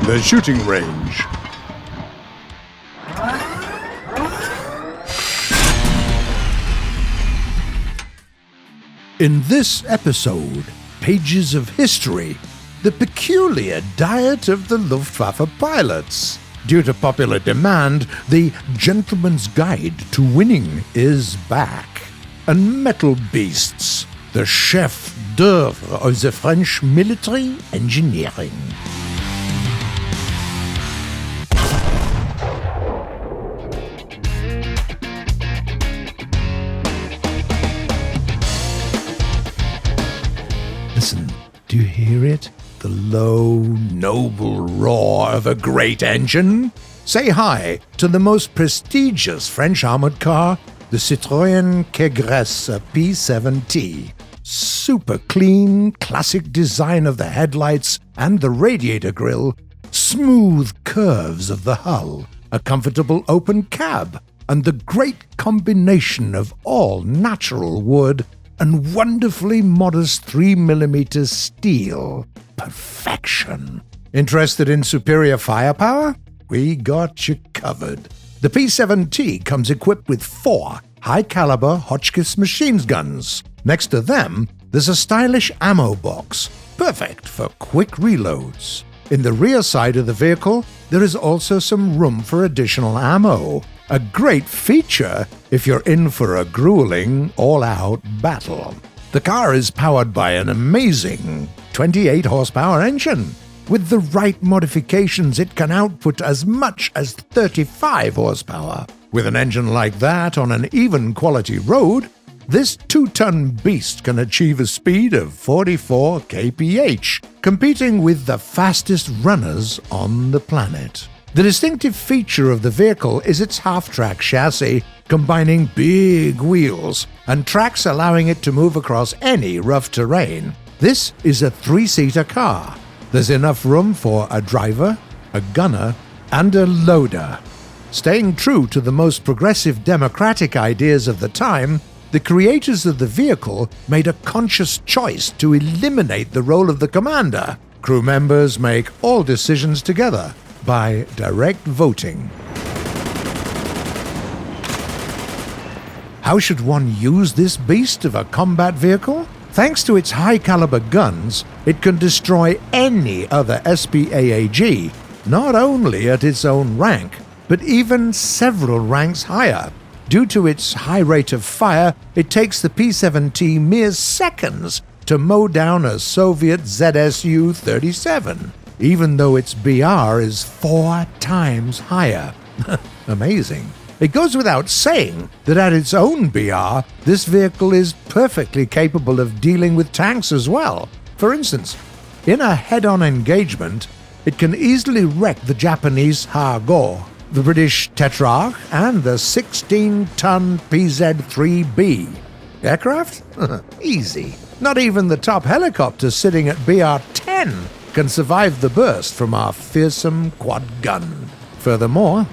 the shooting range. In this episode, Pages of History, the peculiar diet of the Luftwaffe pilots. Due to popular demand, the Gentleman's Guide to Winning is back. And Metal Beasts, the chef d'oeuvre of the French military engineering. Listen, do you hear it? The low, noble roar of a great engine? Say hi to the most prestigious French armored car, the Citroën Kégresse P7T. Super clean, classic design of the headlights and the radiator grille, smooth curves of the hull, a comfortable open cab, and the great combination of all natural wood and wonderfully modest 3mm steel. Perfection. Interested in superior firepower? We got you covered. The P7T comes equipped with 4 high-caliber Hotchkiss machine guns. Next to them, there's a stylish ammo box, perfect for quick reloads. In the rear side of the vehicle, there is also some room for additional ammo. A great feature if you're in for a grueling, all-out battle. The car is powered by an amazing 28-horsepower engine. With the right modifications, it can output as much as 35 horsepower. With an engine like that on an even quality road, this 2-ton beast can achieve a speed of 44 kph, competing with the fastest runners on the planet. The distinctive feature of the vehicle is its half-track chassis, combining big wheels and tracks allowing it to move across any rough terrain. This is a 3-seater car. There's enough room for a driver, a gunner, and a loader. Staying true to the most progressive democratic ideas of the time, the creators of the vehicle made a conscious choice to eliminate the role of the commander. Crew members make all decisions together by direct voting. How should one use this beast of a combat vehicle? Thanks to its high-caliber guns, it can destroy any other SPAAG, not only at its own rank, but even several ranks higher. Due to its high rate of fire, it takes the P7T mere seconds to mow down a Soviet ZSU-37, even though its BR is 4 times higher. Amazing. It goes without saying that at its own BR, this vehicle is perfectly capable of dealing with tanks as well. For instance, in a head-on engagement, it can easily wreck the Japanese Ha-Go, the British Tetrarch, and the 16-ton PZ-3B. Aircraft? Easy. Not even the top helicopter sitting at BR-10 can survive the burst from our fearsome quad gun. Furthermore,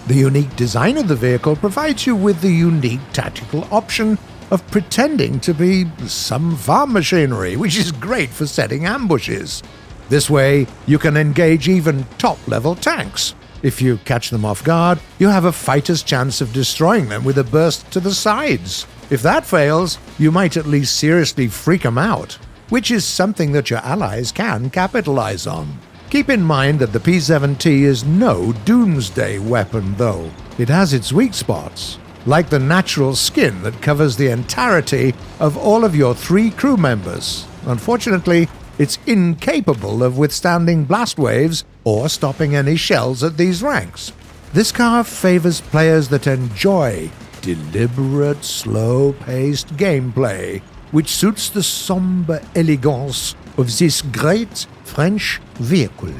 the unique design of the vehicle provides you with the unique tactical option of pretending to be some farm machinery, which is great for setting ambushes. This way, you can engage even top-level tanks. If you catch them off guard, you have a fighter's chance of destroying them with a burst to the sides. If that fails, you might at least seriously freak them out, which is something that your allies can capitalize on. Keep in mind that the P7T is no doomsday weapon, though. It has its weak spots, like the natural skin that covers the entirety of all of your 3 crew members. Unfortunately, it's incapable of withstanding blast waves or stopping any shells at these ranks. This car favors players that enjoy deliberate, slow-paced gameplay, which suits the somber elegance of this great French vehicle.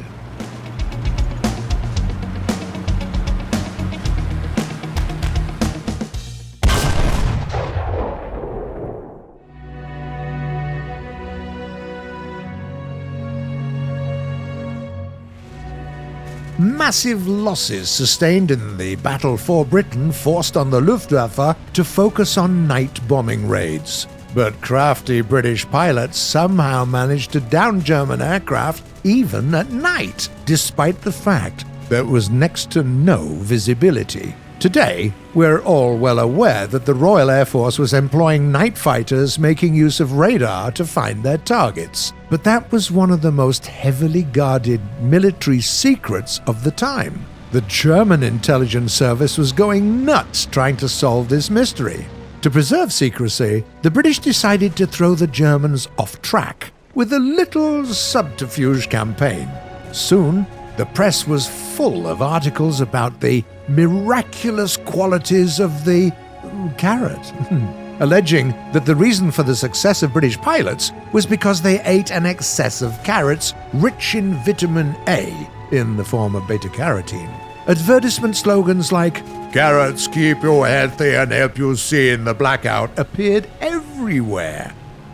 Massive losses sustained in the battle for Britain forced on the Luftwaffe to focus on night bombing raids. But crafty British pilots somehow managed to down German aircraft even at night, despite the fact there was next to no visibility. Today, we're all well aware that the Royal Air Force was employing night fighters making use of radar to find their targets. But that was one of the most heavily guarded military secrets of the time. The German intelligence service was going nuts trying to solve this mystery. To preserve secrecy, the British decided to throw the Germans off track with a little subterfuge campaign. Soon, the press was full of articles about the miraculous qualities of the carrot, alleging that the reason for the success of British pilots was because they ate an excess of carrots rich in vitamin A in the form of beta-carotene. Advertisement slogans like "Carrots keep you healthy and help you see in the blackout" appeared everywhere.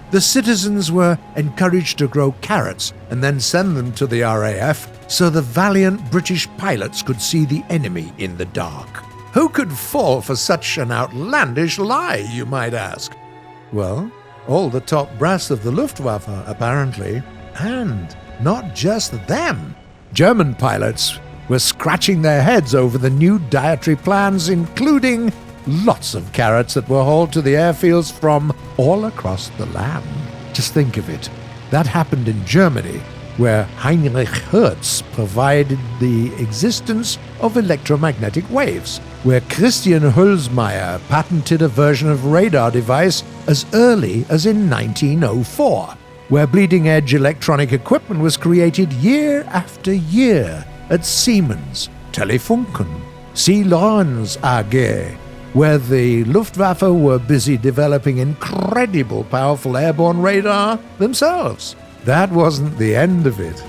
The citizens were encouraged to grow carrots and then send them to the RAF so the valiant British pilots could see the enemy in the dark. Who could fall for such an outlandish lie, you might ask? Well, all the top brass of the Luftwaffe, apparently. And not just them. German pilots were scratching their heads over the new dietary plans, including lots of carrots that were hauled to the airfields from all across the land. Just think of it. That happened in Germany, where Heinrich Hertz provided the existence of electromagnetic waves, where Christian Hülsmeyer patented a version of radar device as early as in 1904, where bleeding-edge electronic equipment was created year after year at Siemens, Telefunken, Siemens AG, where the Luftwaffe were busy developing incredible powerful airborne radar themselves. That wasn't the end of it.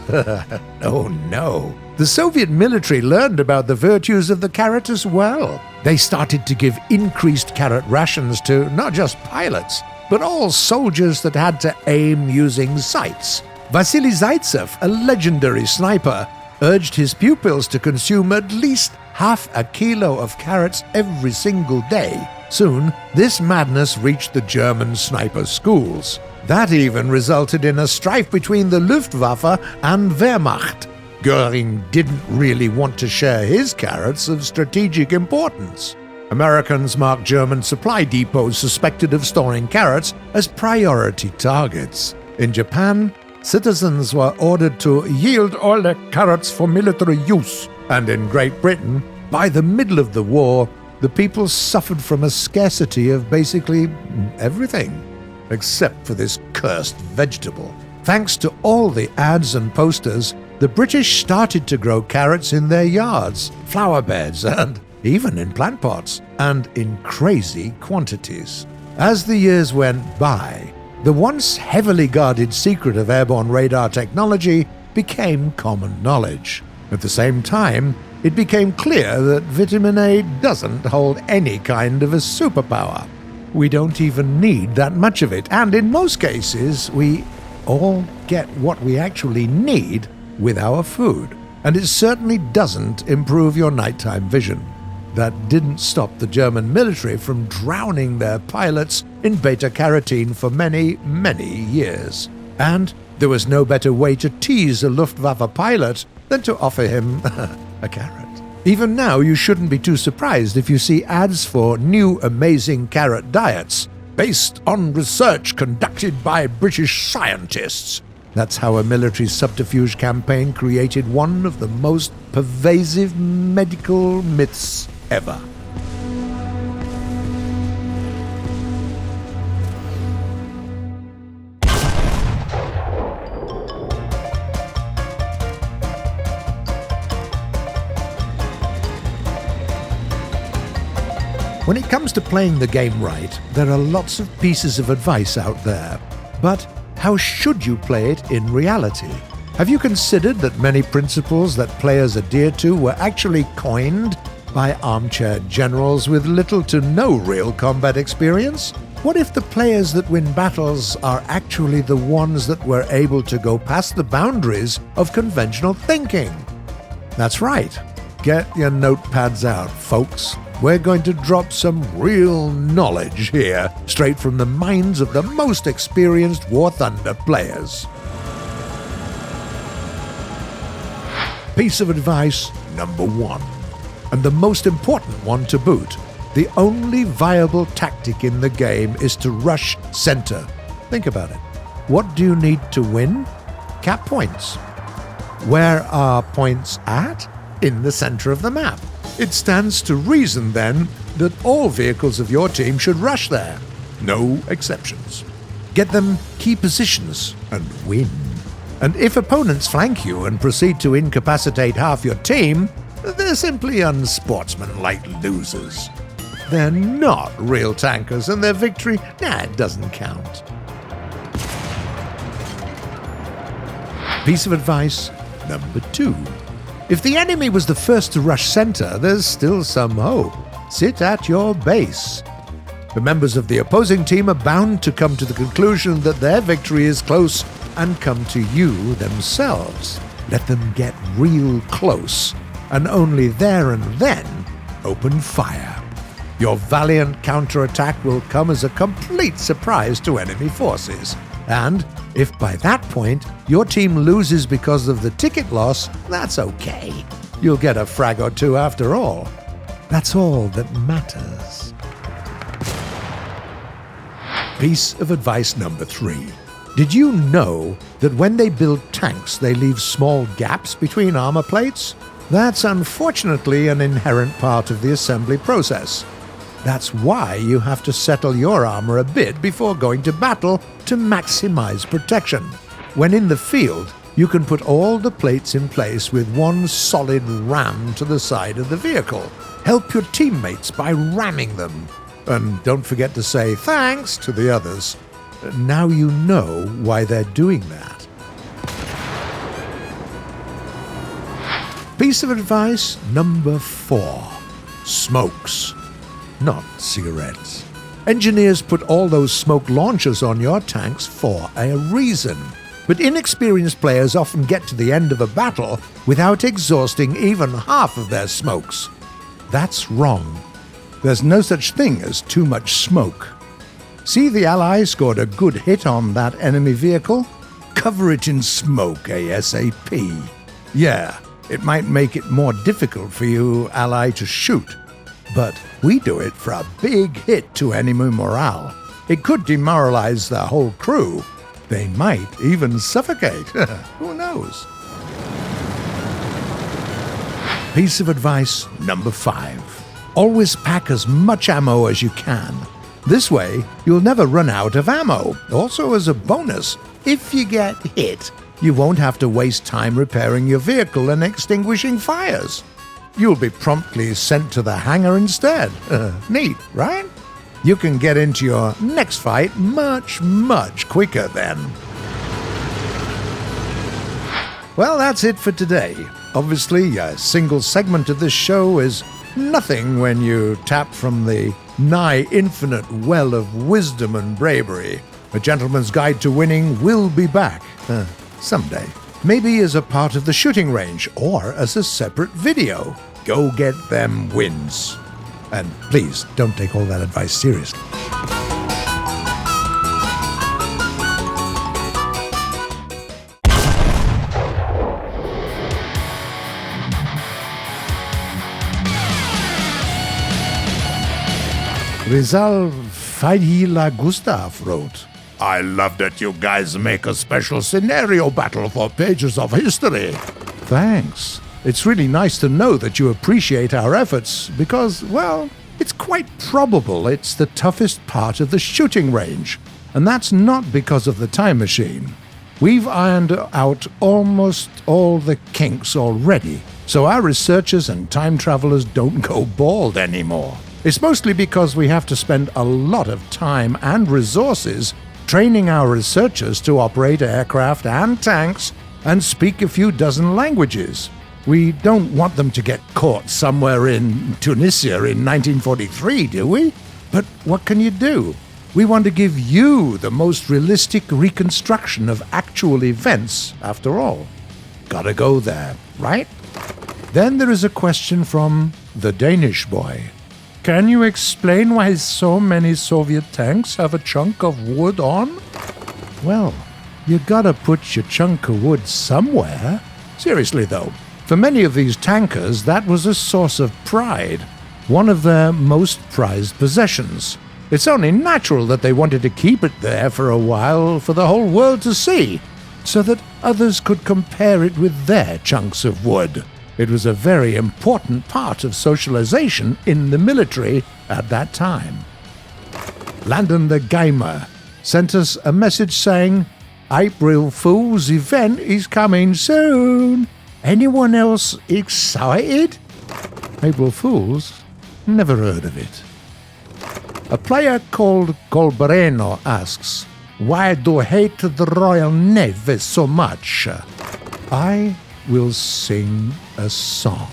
Oh no. The Soviet military learned about the virtues of the carrot as well. They started to give increased carrot rations to not just pilots, but all soldiers that had to aim using sights. Vasily Zaitsev, a legendary sniper, urged his pupils to consume at least half a kilo of carrots every single day. Soon, this madness reached the German sniper schools. That even resulted in a strife between the Luftwaffe and Wehrmacht. Goering didn't really want to share his carrots of strategic importance. Americans marked German supply depots suspected of storing carrots as priority targets. In Japan, citizens were ordered to yield all their carrots for military use. And in Great Britain, by the middle of the war, the people suffered from a scarcity of basically everything, except for this cursed vegetable. Thanks to all the ads and posters, the British started to grow carrots in their yards, flower beds, and even in plant pots, and in crazy quantities. As the years went by, the once heavily guarded secret of airborne radar technology became common knowledge. At the same time, it became clear that vitamin A doesn't hold any kind of a superpower. We don't even need that much of it, and in most cases, we all get what we actually need with our food. And it certainly doesn't improve your nighttime vision. That didn't stop the German military from drowning their pilots in beta-carotene for many, many years. And there was no better way to tease a Luftwaffe pilot than to offer him a carrot. Even now, you shouldn't be too surprised if you see ads for new amazing carrot diets based on research conducted by British scientists. That's how a military subterfuge campaign created one of the most pervasive medical myths ever. When it comes to playing the game right, there are lots of pieces of advice out there. But how should you play it in reality? Have you considered that many principles that players adhere to were actually coined by armchair generals with little to no real combat experience? What if the players that win battles are actually the ones that were able to go past the boundaries of conventional thinking? That's right. Get your notepads out, folks. We're going to drop some real knowledge here, straight from the minds of the most experienced War Thunder players. Piece of advice number 1, and the most important one to boot. The only viable tactic in the game is to rush center. Think about it. What do you need to win? Cap points. Where are points at? In the center of the map. It stands to reason, then, that all vehicles of your team should rush there. No exceptions. Get them key positions and win. And if opponents flank you and proceed to incapacitate half your team, they're simply unsportsmanlike losers. They're not real tankers, and their victory, it doesn't count. Piece of advice number 2. If the enemy was the first to rush center, there's still some hope. Sit at your base. The members of the opposing team are bound to come to the conclusion that their victory is close and come to you themselves. Let them get real close, and only there and then open fire. Your valiant counterattack will come as a complete surprise to enemy forces. And if by that point your team loses because of the ticket loss, that's okay. You'll get a frag or two after all. That's all that matters. Piece of advice number 3. Did you know that when they build tanks, they leave small gaps between armor plates? That's unfortunately an inherent part of the assembly process. That's why you have to settle your armor a bit before going to battle to maximize protection. When in the field, you can put all the plates in place with one solid ram to the side of the vehicle. Help your teammates by ramming them. And don't forget to say thanks to the others. Now you know why they're doing that. Piece of advice number 4. Smokes. Not cigarettes. Engineers put all those smoke launchers on your tanks for a reason. But inexperienced players often get to the end of a battle without exhausting even half of their smokes. That's wrong. There's no such thing as too much smoke. See, the Allies scored a good hit on that enemy vehicle? Cover it in smoke ASAP. Yeah, it might make it more difficult for you, Ally, to shoot. But we do it for a big hit to enemy morale. It could demoralize the whole crew. They might even suffocate. Who knows? Piece of advice number 5. Always pack as much ammo as you can. This way, you'll never run out of ammo. Also, as a bonus, if you get hit, you won't have to waste time repairing your vehicle and extinguishing fires. You'll be promptly sent to the hangar instead. Neat, right? You can get into your next fight much, much quicker then. Well, that's it for today. Obviously, a single segment of this show is nothing when you tap from the nigh infinite well of wisdom and bravery. A Gentleman's Guide to Winning will be back someday. Maybe as a part of the shooting range or as a separate video. Go get them wins. And please, don't take all that advice seriously. Rizal Fadila Gustav wrote, I love that you guys make a special scenario battle for pages of history. Thanks. It's really nice to know that you appreciate our efforts because, well, it's quite probable it's the toughest part of the shooting range. And that's not because of the time machine. We've ironed out almost all the kinks already, so our researchers and time travelers don't go bald anymore. It's mostly because we have to spend a lot of time and resources training our researchers to operate aircraft and tanks and speak a few dozen languages. We don't want them to get caught somewhere in Tunisia in 1943, do we? But what can you do? We want to give you the most realistic reconstruction of actual events, after all. Gotta go there, right? Then there is a question from the Danish boy. Can you explain why so many Soviet tanks have a chunk of wood on? Well, you gotta put your chunk of wood somewhere. Seriously though, for many of these tankers, that was a source of pride, one of their most prized possessions. It's only natural that they wanted to keep it there for a while for the whole world to see, so that others could compare it with their chunks of wood. It was a very important part of socialization in the military at that time. Landon the Gamer sent us a message saying, "April Fool's event is coming soon. Anyone else excited?" April Fools? Never heard of it. A player called Colbreno asks, "Why do you hate the Royal Navy so much?" I will sing a song.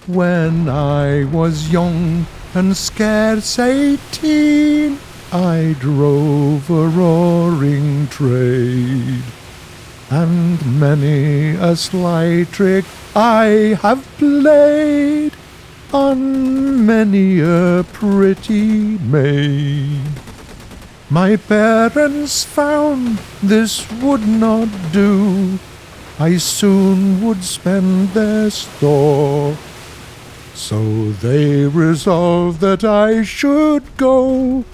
When I was young and scarce 18, I drove a roaring trade, and many a sly trick I have played on many a pretty maid. My parents found this would not do. I soon would spend their store. So they resolved that I should go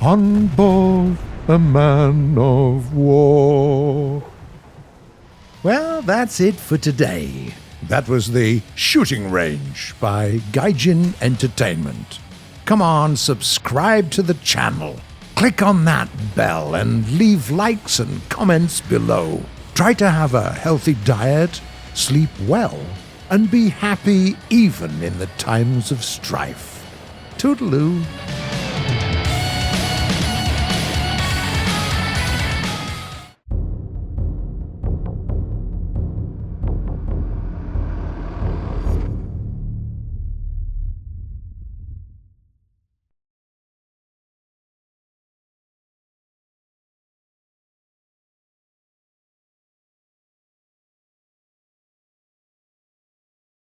on board a man of war. Well, that's it for today. That was the Shooting Range by Gaijin Entertainment. Come on, subscribe to the channel. Click on that bell and leave likes and comments below. Try to have a healthy diet, sleep well, and be happy even in the times of strife. Toodaloo.